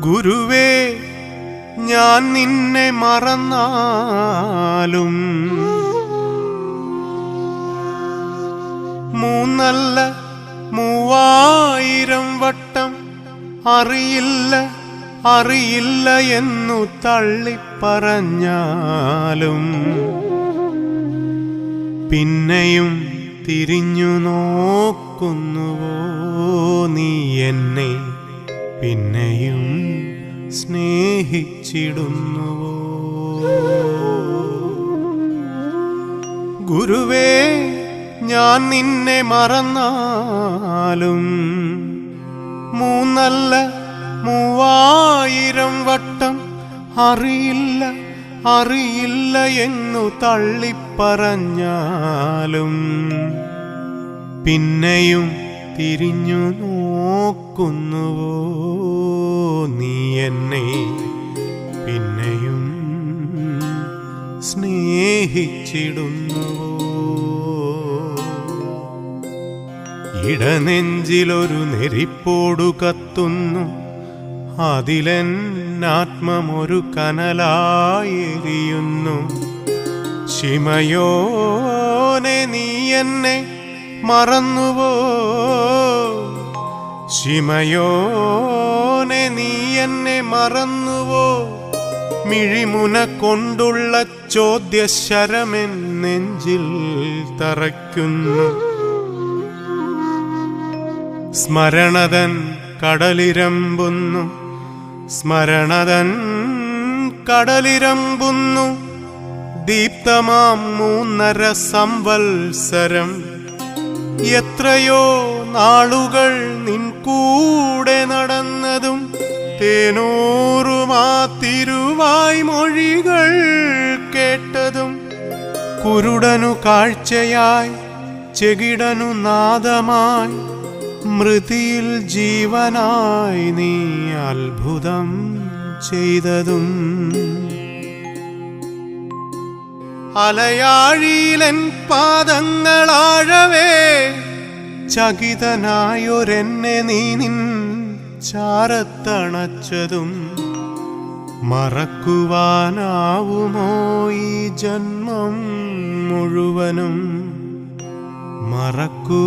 ഗുരുവേ ഞാൻ നിന്നെ മറന്നാലും മൂന്നല്ല 3000 വട്ടം അറിയില്ല അറിയില്ല എന്നു തള്ളിപ്പറഞ്ഞാലും പിന്നെയും തിരിഞ്ഞു നോക്കുന്നുവോ നീ എന്നെ, പിന്നെയും സ്നേഹിച്ചിടുന്നുവോ? ഗുരുവേ ഞാൻ നിന്നെ മറന്നാലും മൂന്നല്ല 3000 വട്ടം അറിയില്ല അറിയില്ല എന്നു തള്ളിപ്പറഞ്ഞാലും പിന്നെയും തിരിഞ്ഞു നോക്കുന്നുവോ നീ എന്നെ, പിന്നെയും സ്നേഹിച്ചിടുന്നുവോ? ഇടനെഞ്ചിലൊരു നെരിപ്പോടു കത്തുന്നു, അതിലെന്നാത്മമൊരു കനലായെരിയുന്നു. ശിമയോനെ നീ എന്നെ മറന്നുവോ? ശിമയോനെ നീ എന്നെ മറന്നുവോ? മിഴിമുന കൊണ്ടുള്ള ചോദ്യശരമെൻ നെഞ്ചിൽ തറയ്ക്കുന്നു. സ്മരണതൻ കടലിരമ്പുന്നു, സ്മരണതൻ കടലിരമ്പുന്നു. ദീപ്തമാം 3.5 സംവത്സരം എത്രയോ നാളുകൾ നിൻ കൂടെ നടന്നതും തേനൂറുമാ തിരുവായ് മൊഴികൾ കേട്ടതും. കുരുടനു കാഴ്ചയായി, ചെകിടനു നാദമായി, മൃതിയിൽ ജീവനായി നീ അത്ഭുതം ചെയ്തതും. അലയാഴിയിലെൻ പാദങ്ങളാഴവേ ചകിതനായൊരെന്നെ നീ നിൻ ചാരത്തണച്ചതും. മറക്കുവാനാവുമോ ഈ ജന്മം മുഴുവനും? മറക്കുവാനാവുമോ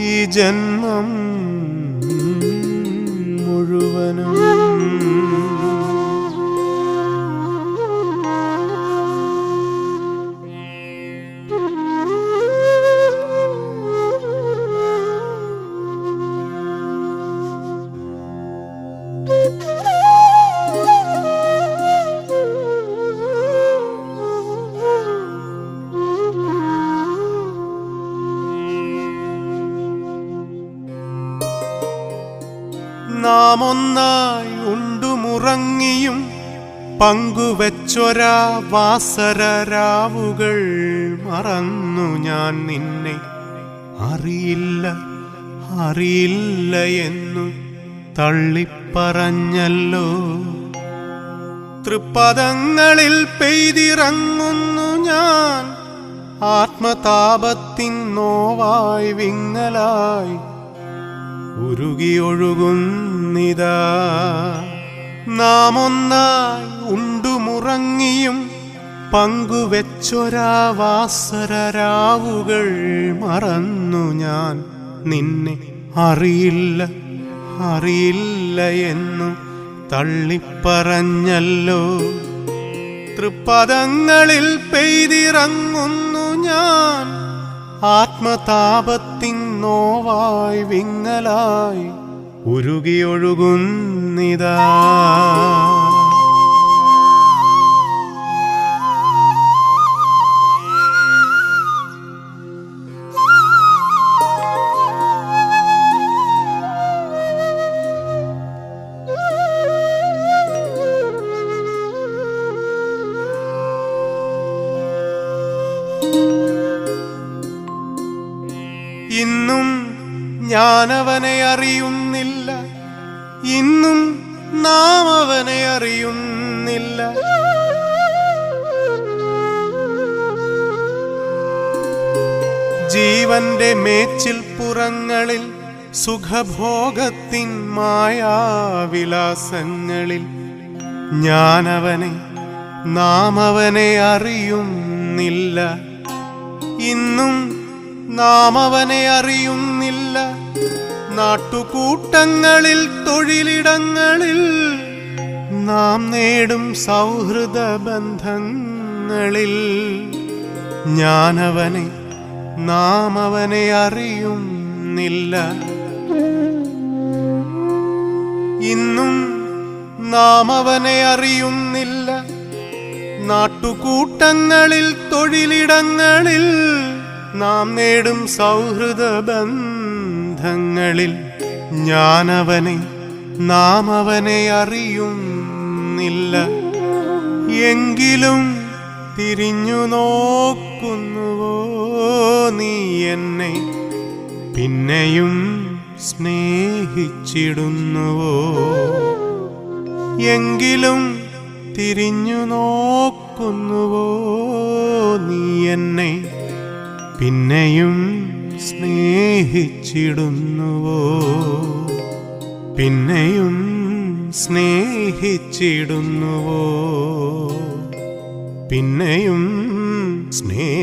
ഈ ജന്മം മുഴുവനും? നാം ഒന്നായി ഉണ്ടുമുറങ്ങിയും പങ്കുവെച്ചൊരാ വാസരരാവുകൾ മറന്നു ഞാൻ നിന്നെ. അറിയില്ല അറിയില്ല എന്നു തള്ളിപ്പറഞ്ഞല്ലോ. തൃപ്പദങ്ങളിൽ പെയ്തിറങ്ങുന്നു ഞാൻ, ആത്മതാപത്തിൻ നോവായി വിങ്ങലായി ഉരുകിയൊഴുകുന്നിതാ. നാം ഒന്നായി ഉണ്ടുമുറങ്ങിയും പങ്കുവെച്ചൊരാ വാസരരാവുകൾ മറന്നു ഞാൻ നിന്നെ. അറിയില്ല അറിയില്ല എന്നു തള്ളിപ്പറഞ്ഞല്ലോ. തൃപ്പദങ്ങളിൽ പെയ്തിറങ്ങുന്നു ഞാൻ, ആത്മതാപത്തിൻ നോവായി വിങ്ങലായി ഉരുകിയൊഴുകുന്നിതാ. ഇന്നും ഞാനവനെ അറിയുന്നില്ല, ഇന്നും നാം അവനെ അറിയുന്നില്ല. ജീവന്റെ മേച്ചിൽ പുറങ്ങളിൽ സുഖഭോഗത്തിൻ മായാവിലാസങ്ങളിൽ ഞാനവനെ നാം അവനെ അറിയുന്നില്ല. ഇന്നും നാം അവനെ അറിയുന്നില്ല. നാട്ടുകൂട്ടങ്ങളിൽ തൊഴിലിടങ്ങളിൽ നാം നേടും സൗഹൃദ ബന്ധങ്ങളിൽ ഞാനവനെ നാം അവനെ അറിയുന്നില്ല. ഇന്നും നാം അവനെ അറിയുന്നില്ല. നാട്ടുകൂട്ടങ്ങളിൽ തൊഴിലിടങ്ങളിൽ നാം നേടും സൗഹൃദ ബന്ധങ്ങളിൽ ഞാനവനെ നാം അവനെ അറിയുന്നില്ല. എങ്കിലും തിരിഞ്ഞു നോക്കുന്നുവോ നീ എന്നെ, പിന്നെയും സ്നേഹിച്ചിടുന്നുവോ? എങ്കിലും തിരിഞ്ഞു നോക്കുന്നുവോ നീ എന്നെ, പിന്നെയും സ്നേഹിച്ചിടുന്നുവോ? പിന്നെയും സ്നേഹിച്ചിടുന്നുവോ? പിന്നെയും സ്നേഹിച്ചിടുന്നുവോ?